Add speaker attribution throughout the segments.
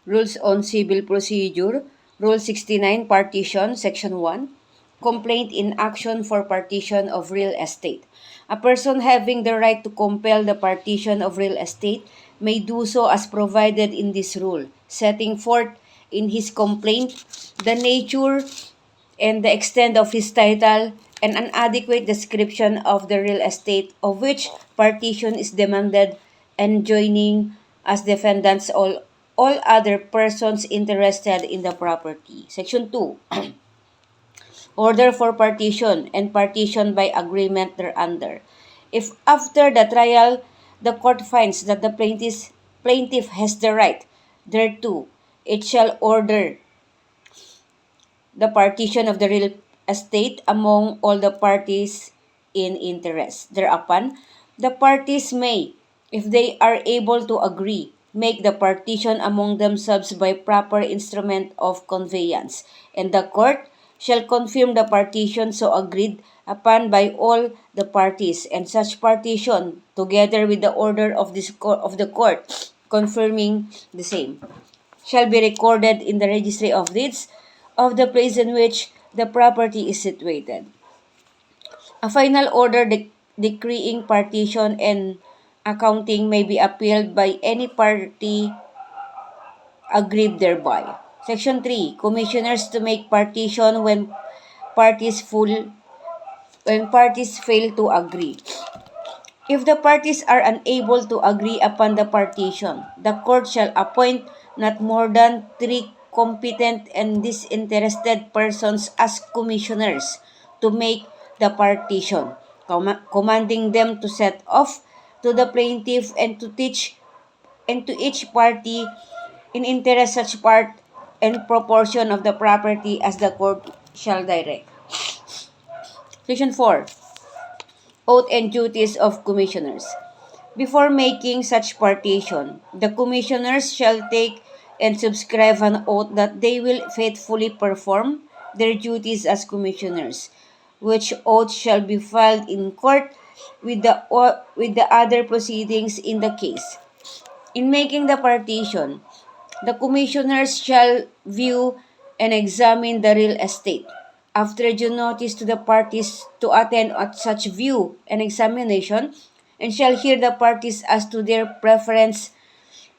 Speaker 1: Rules on Civil Procedure, Rule 69, Partition, Section 1, Complaint in Action for Partition of Real Estate. A person having the right to compel the partition of real estate may do so as provided in this rule, setting forth in his complaint the nature and the extent of his title and an adequate description of the real estate of which partition is demanded, and joining as defendants all other persons interested in the property. Section 2. Order for partition and partition by agreement thereunder. If after the trial the court finds that the plaintiff has the right thereto, it shall order the partition of the real estate among all the parties in interest. Thereupon, the parties may, if they are able to agree, make the partition among themselves by proper instrument of conveyance, and the court shall confirm the partition so agreed upon by all the parties, and such partition, together with the order of the court confirming the same, shall be recorded in the registry of deeds of the place in which the property is situated. A final order decreeing partition and accounting may be appealed by any party aggrieved thereby. Section 3. Commissioners to make partition parties full when parties fail to agree. If the parties are unable to agree upon the partition, the court shall appoint not more than 3 competent and disinterested persons as commissioners to make the partition, commanding them to set off to the plaintiff and to each party in interest such part and proportion of the property as the court shall direct. Section 4. Oath and duties of commissioners. Before making such partition, the commissioners shall take and subscribe an oath that they will faithfully perform their duties as commissioners, which oath shall be filed in court with the other proceedings in the case. In making the partition, the commissioners shall view and examine the real estate. After due notice to the parties to attend at such view and examination, and shall hear the parties as to their preference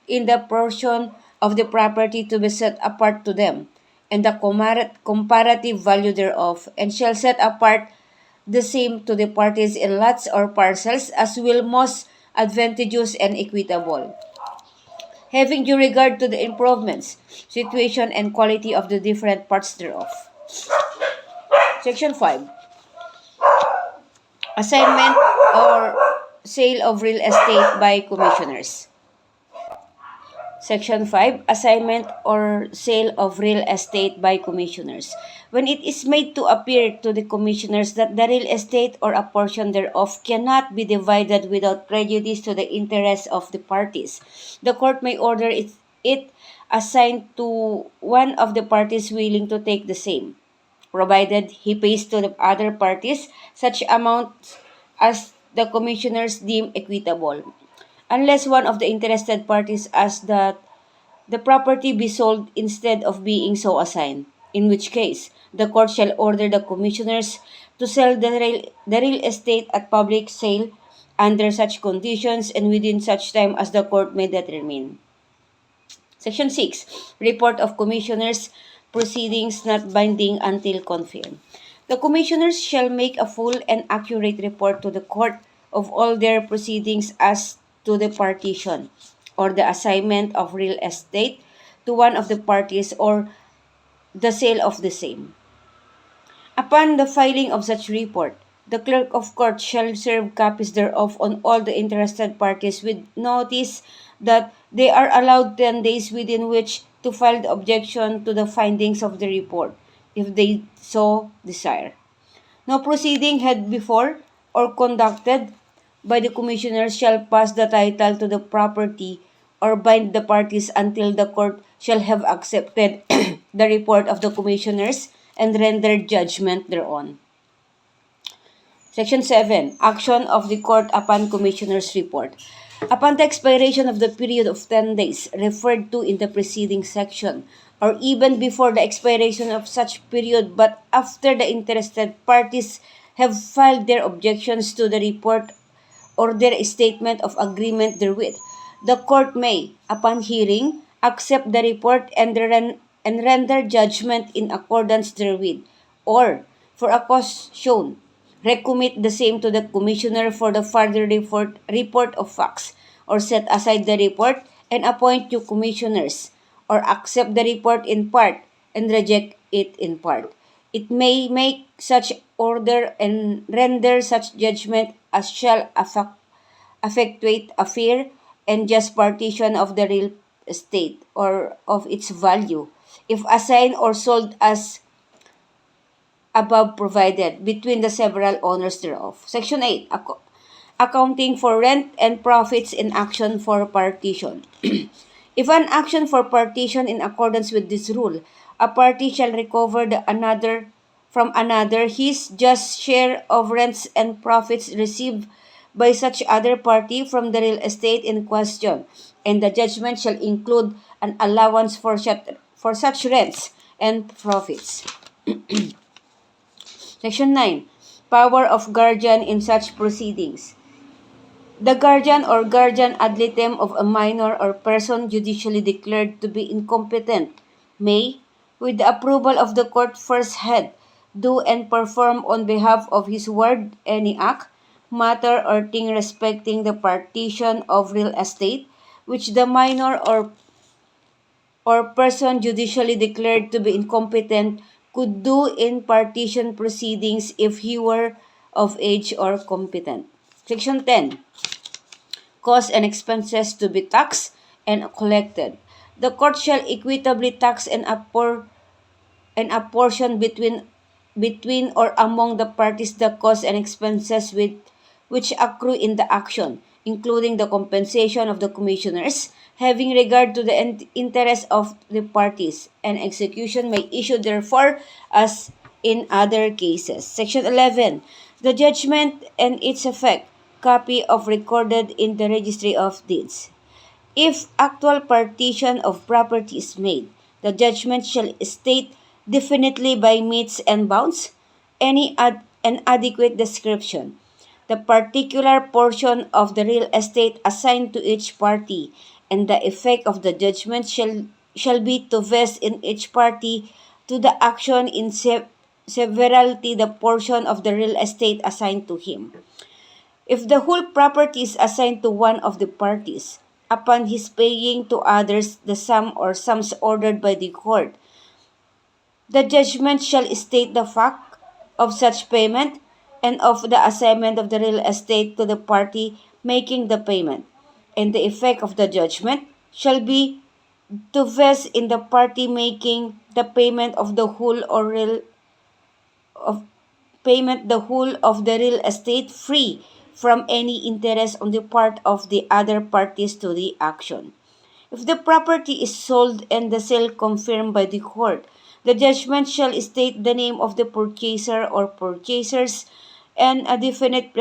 Speaker 1: in the portion of the property to be set apart to them, and the comparative value thereof, and shall set apart the same to the parties in lots or parcels as will most advantageous and equitable, having due regard to the improvements, situation, and quality of the different parts thereof. Section 5. Assignment or sale of real estate by commissioners. Section 5. Assignment or sale of real estate by commissioners. When it is made to appear to the commissioners that the real estate or a portion thereof cannot be divided without prejudice to the interests of the parties, the court may order it assigned to one of the parties willing to take the same, provided he pays to the other parties such amount as the commissioners deem equitable, unless one of the interested parties asks that the property be sold instead of being so assigned, in which case the court shall order the commissioners to sell the real estate at public sale under such conditions and within such time as the court may determine. Section 6. Report of Commissioners' proceedings not binding until confirmed. The commissioners shall make a full and accurate report to the court of all their proceedings as to the partition or the assignment of real estate to one of the parties or the sale of the same. Upon the filing of such report, the clerk of court shall serve copies thereof on all the interested parties with notice that they are allowed 10 days within which to file the objection to the findings of the report, if they so desire. No proceeding had before or conducted by the commissioners shall pass the title to the property or bind the parties until the court shall have accepted the report of the commissioners and rendered judgment thereon. Section 7. Action of the court upon commissioner's report. Upon the expiration of the period of 10 days referred to in the preceding section, or even before the expiration of such period but after the interested parties have filed their objections to the report or their statement of agreement therewith, the court may, upon hearing, accept the report and render judgment in accordance therewith, or, for a cause shown, recommit the same to the commissioner for the further report of facts, or set aside the report and appoint new commissioners, or accept the report in part and reject it in part. It may make such order and render such judgment as shall effectuate a fair and just partition of the real estate or of its value, if assigned or sold as above provided between the several owners thereof. Section 8. Accounting for rent and profits in action for partition. If an action for partition in accordance with this rule, a party shall recover from another his just share of rents and profits received by such other party from the real estate in question, and the judgment shall include an allowance for such rents and profits. Section 9. Power of guardian in such proceedings. The guardian or guardian ad litem of a minor or person judicially declared to be incompetent may, with the approval of the court first head, do and perform on behalf of his ward any act, matter, or thing respecting the partition of real estate, which the minor or person judicially declared to be incompetent could do in partition proceedings if he were of age or competent. Section 10. Costs and expenses to be taxed and collected. The court shall equitably tax and apportion between or among the parties the costs and expenses which accrue in the action, including the compensation of the commissioners, having regard to the interest of the parties, and execution may issue therefore as in other cases. Section 11. The judgment and its effect, copy of recorded in the Registry of Deeds. If actual partition of property is made, the judgment shall state definitely by metes and bounds an adequate description, the particular portion of the real estate assigned to each party, and the effect of the judgment shall be to vest in each party to the action in severalty the portion of the real estate assigned to him. If the whole property is assigned to one of the parties, upon his paying to others the sum or sums ordered by the court, the judgment shall state the fact of such payment and of the assignment of the real estate to the party making the payment, and the effect of the judgment shall be to vest in the party making the payment of the whole or real of the whole of the real estate free from any interest on the part of the other parties to the action. If the property is sold and the sale confirmed by the court, the judgment shall state the name of the purchaser or purchasers and a definite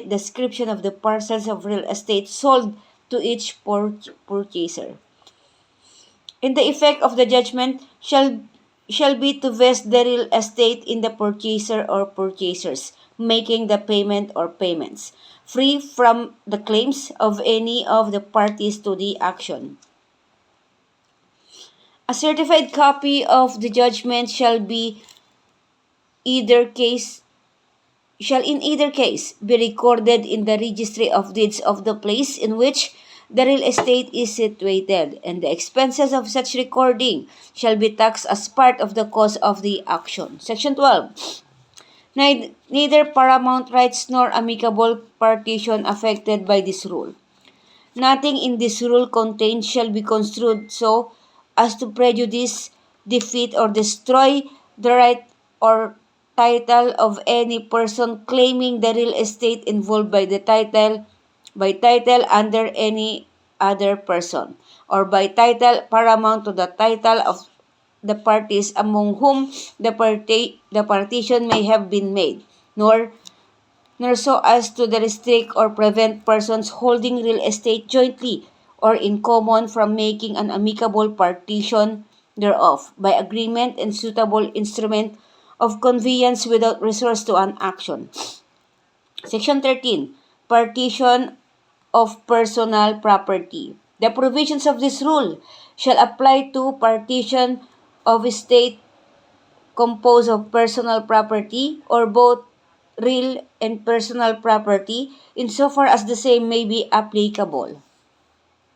Speaker 1: description of the parcels of real estate sold to each purchaser. And the effect of the judgment shall be to vest the real estate in the purchaser or purchasers making the payment or payments, free from the claims of any of the parties to the action. A certified copy of the judgment shall in either case be recorded in the registry of deeds of the place in which the real estate is situated, and the expenses of such recording shall be taxed as part of the cost of the action. Section 12. Neither paramount rights nor amicable partition affected by this rule. Nothing in this rule contained shall be construed so as to prejudice, defeat, or destroy the right or title of any person claiming the real estate involved by title under any other person, or by title paramount to the title of the parties among whom the partition may have been made, nor nor so as to restrict or prevent persons holding real estate jointly or in common from making an amicable partition thereof by agreement and suitable instrument of conveyance without resource to an action. Section 13. Partition of personal property. The provisions of this rule shall apply to partition of estate composed of personal property or both real and personal property insofar as the same may be applicable.